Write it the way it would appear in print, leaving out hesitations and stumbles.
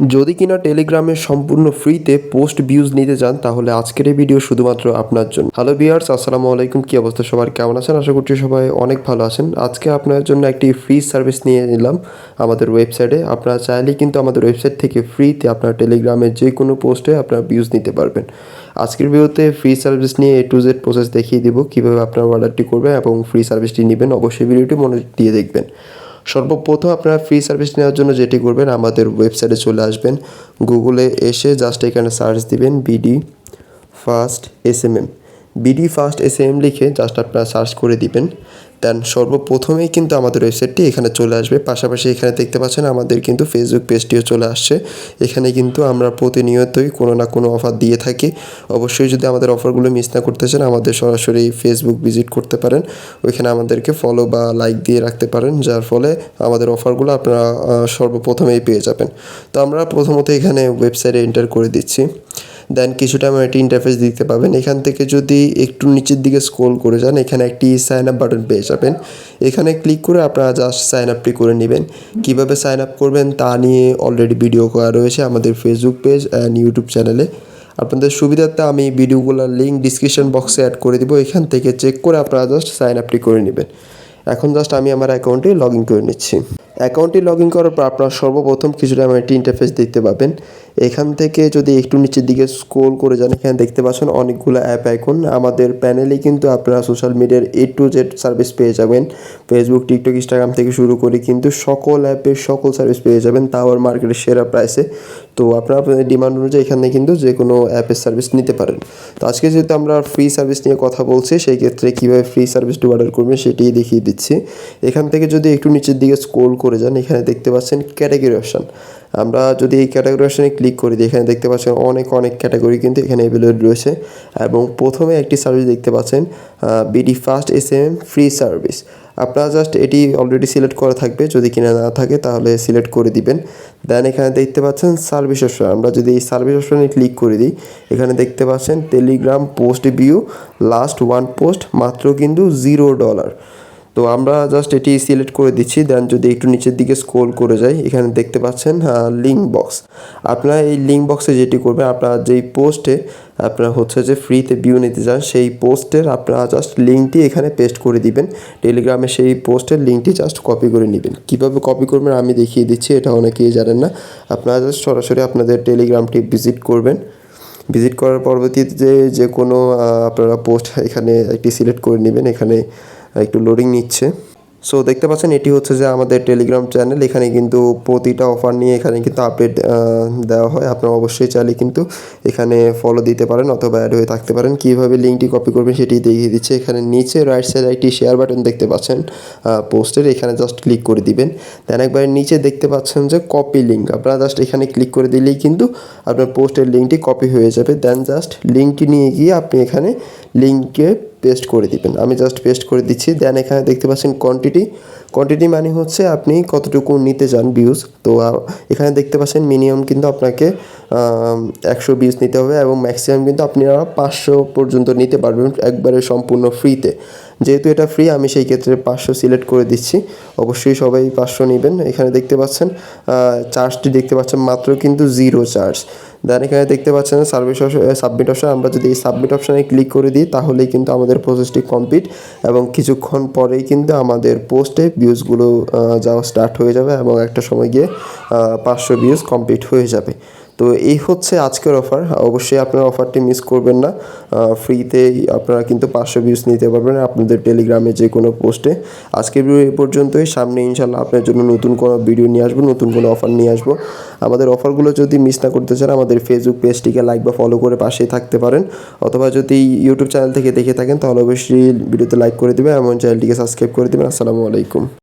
যদি কিনা টেলিগ্রামে সম্পূর্ণ ফ্রিতে পোস্ট ভিউজ নিতে চান তাহলে আজকের এই ভিডিও শুধুমাত্র আপনার জন্য। হ্যালো ভিউয়ার্স, আসসালামু আলাইকুম। কী অবস্থা সবার, কেমন আছেন? আশা করছি সবাই অনেক ভালো আছেন। আজকে আপনার জন্য একটি ফ্রি সার্ভিস নিয়ে নিলাম আমাদের ওয়েবসাইটে। আপনারা চাইলে কিন্তু আমাদের ওয়েবসাইট থেকে ফ্রিতে আপনার টেলিগ্রামের যে কোনো পোস্টে আপনারা ভিউজ নিতে পারবেন। আজকের ভিডিওতে ফ্রি সার্ভিস নিয়ে A to Z প্রসেস দেখিয়ে দিব কীভাবে আপনার অর্ডারটি করবেন এবং ফ্রি সার্ভিসটি নেবেন। অবশ্যই ভিডিওটি মনে দিয়ে দেখবেন। সর্বপ্রথম আপনারা ফ্রি সার্ভিস নেওয়ার জন্য যেটি করবেন, আমাদের ওয়েবসাইটে চলে আসবেন। গুগলে এসে জাস্ট এখানে সার্চ দিবেন BD fast SMM. BD fast SMM লিখে জাস্ট আপনারা সার্চ করে দিবেন। দেন সর্বপ্রথমেই কিন্তু আমাদের ওয়েবসাইটটি এখানে চলে আসবে। পাশাপাশি এখানে দেখতে পাচ্ছেন আমাদের কিন্তু ফেসবুক পেজটিও চলে আসছে। এখানে কিন্তু আমরা প্রতিনিয়তই কোনো না কোনো অফার দিয়ে থাকি। অবশ্যই যদি আমাদের অফারগুলো মিস না করতে চান, আমাদের সরাসরি ফেসবুক ভিজিট করতে পারেন। ওইখানে আমাদেরকে ফলো বা লাইক দিয়ে রাখতে পারেন, যার ফলে আমাদের অফারগুলো আপনারা সর্বপ্রথমেই পেয়ে যাবেন। তো আমরা প্রথমত এখানে ওয়েবসাইটে এন্টার করে দিচ্ছি। দেন কিছুটা আমার একটি ইন্টারফেস দেখতে পাবেন। এখান থেকে যদি একটু নিচের দিকে স্ক্রল করে যান, এখানে একটি সাইন আপ বাটন পেয়ে যাবেন। এখানে ক্লিক করে আপনারা জাস্ট সাইন আপটি করে নেবেন। কীভাবে সাইন আপ করবেন তা নিয়ে অলরেডি ভিডিও করা রয়েছে আমাদের ফেসবুক পেজ অ্যান্ড ইউটিউব চ্যানেলে। আপনাদের সুবিধার্থে আমি ভিডিওগুলোর লিঙ্ক ডিসক্রিপশন বক্সে অ্যাড করে দিব। এখান থেকে চেক করে আপনারা জাস্ট সাইন আপটি করে নেবেন। এখন জাস্ট আমি আমার অ্যাকাউন্টে লগ ইন করে নিচ্ছি। অ্যাকাউন্টে লগ ইন করার পর আপনারা সর্বপ্রথম কিছুটা আমার একটি ইন্টারফেস দেখতে পাবেন। এখান থেকে যদি একটু নিচের দিকে স্ক্রল করে যান, এখানে দেখতে পাচ্ছেন অনেকগুলো অ্যাপ আইকন। আমাদের প্যানেলে কিন্তু আপনারা সোশ্যাল মিডিয়ার A to Z সার্ভিস পেয়ে যাবেন। ফেসবুক, টিকটক, ইনস্টাগ্রাম থেকে শুরু করে কিন্তু সকল অ্যাপের সকল সার্ভিস পেয়ে যাবেন, তাও আর মার্কেটের সেরা প্রাইসে। তো আপনারা আপনাদের ডিমান্ড অনুযায়ী এখানে কিন্তু যে কোনো অ্যাপের সার্ভিস নিতে পারেন। তো আজকে যেহেতু আমরা ফ্রি সার্ভিস নিয়ে কথা বলছি, সেই ক্ষেত্রে কীভাবে ফ্রি সার্ভিসটি অর্ডার করবেন সেটিই দেখিয়ে দিচ্ছি। এখান থেকে যদি একটু নিচের দিকে স্ক্রল করে যান, এখানে দেখতে পাচ্ছেন ক্যাটাগরি অপশান। আমরা যদি এই ক্যাটাগরি অপশানে ক্লিক করি, এখানে দেখতে পাচ্ছেন অনেক ক্যাটাগরি কিন্তু এখানে অ্যাভেলেবল রয়েছে। এবং প্রথমে একটি সার্ভিস দেখতে পাচ্ছেন BD fast SMM free service. আপনারা জাস্ট এটি অলরেডি সিলেক্ট করা থাকবে, যদি কিনা না থাকে তাহলে সিলেক্ট করে দিবেন। দেন এখানে দেখতে পাচ্ছেন সার্ভিস অপশন। আমরা যদি এই সার্ভিস অপশনে ক্লিক করে দিই, এখানে দেখতে পাচ্ছেন Telegram post view last 1 post মাত্র কিন্তু $0। তো আমরা জাস্ট এটি সিলেক্ট করে দিচ্ছি। দেন যদি একটু নিচের দিকে স্ক্রল করে যাই, এখানে দেখতে পাচ্ছেন লিঙ্ক বক্স। আপনারা এই লিঙ্ক বক্সে যেটি করবেন, আপনারা যেই পোস্টে আপনারা হচ্ছে যে ফ্রিতে ভিউ নিতে চান, সেই পোস্টের আপনারা জাস্ট লিঙ্কটি এখানে পেস্ট করে দিবেন। টেলিগ্রামে সেই পোস্টের লিঙ্কটি জাস্ট কপি করে নেবেন। কীভাবে কপি করবেন আমি দেখিয়ে দিচ্ছি, এটা অনেকেই জানেন না। আপনারা জাস্ট সরাসরি আপনাদের টেলিগ্রামটি ভিজিট করবেন। ভিজিট করার পরবর্তীতে যে কোনো আপনারা পোস্ট এখানে একটি সিলেক্ট করে নেবেন। এখানে একটু লোডিং নিচ্ছে। সো দেখতে পাচ্ছেন এটি হচ্ছে যে আমাদের টেলিগ্রাম চ্যানেল। এখানে কিন্তু প্রতিটা অফার নিয়ে এখানে কিন্তু আপডেট দেওয়া হয়। আপনারা অবশ্যই চাইলে কিন্তু এখানে ফলো দিতে পারেন অথবা অ্যাড হয়ে থাকতে পারেন। কীভাবে লিঙ্কটি কপি করবেন সেটি দেখিয়ে দিচ্ছে। এখানে নিচে রাইট সাইডে একটি শেয়ার বাটন দেখতে পাচ্ছেন পোস্টের, এখানে জাস্ট ক্লিক করে দিবেন। দেন একবার নিচে দেখতে পাচ্ছেন যে কপি লিঙ্ক, আপনারা জাস্ট এখানে ক্লিক করে দিলেই কিন্তু আপনার পোস্টের লিঙ্কটি কপি হয়ে যাবে। দেন জাস্ট লিঙ্কটি নিয়ে গিয়ে আপনি এখানে লিঙ্কে পেস্ট করে দিবেন। আমি জাস্ট পেস্ট করে দিচ্ছি। দেন এখানে দেখতে পাচ্ছেন কোয়ান্টিটি মানে হচ্ছে আপনি কতটুকু নিতে চান ভিউজ। তো এখানে দেখতে পাচ্ছেন মিনিমাম কিন্তু আপনাকে 100 ভিউজ নিতে হবে এবং ম্যাক্সিমাম কিন্তু আপনারা 500 পর্যন্ত নিতে পারবেন একবারে সম্পূর্ণ ফ্রিতে। যেহেতু এটা ফ্রি, আমি সেই ক্ষেত্রে 500 সিলেক্ট করে দিচ্ছি। অবশ্যই সবাই 500 নেবেন। এখানে দেখতে পাচ্ছেন চার্জটি দেখতে পাচ্ছেন মাত্র কিন্তু 0 চার্জ। দেন এখানে দেখতে পাচ্ছেন সাবমিট অপশন। আমরা যদি এই সাবমিট অপশানে ক্লিক করে দিই তাহলেই কিন্তু আমাদের প্রসেসটি কমপ্লিট এবং কিছুক্ষণ পরেই কিন্তু আমাদের পোস্টে ভিউজগুলো যাওয়া স্টার্ট হয়ে যাবে এবং একটা সময় গিয়ে 500 ভিউজ কমপ্লিট হয়ে যাবে। তো এই হচ্ছে আজকের অফার। অবশ্যই আপনারা অফারটি মিস করবেন না। ফ্রিতেই আপনারা কিন্তু 500 ভিউজ নিতে পারবেন আপনাদের টেলিগ্রামে যে কোনো পোস্টে। আজকের ভিডিও এই পর্যন্তই। সামনে ইনশাল্লাহ আপনার জন্য নতুন কোনো ভিডিও নিয়ে আসবো, নতুন কোনো অফার নিয়ে আসবো। আমাদের অফারগুলো যদি মিস না করতে চান, আমাদের ফেসবুক পেজটিকে লাইক বা ফলো করে পাশেই থাকতে পারেন। অথবা যদি ইউটিউব চ্যানেল থেকে দেখে থাকেন তাহলে অবশ্যই ভিডিওতে লাইক করে দেবেন এবং চ্যানেলটিকে সাবস্ক্রাইব করে দেবেন। আসসালামু আলাইকুম।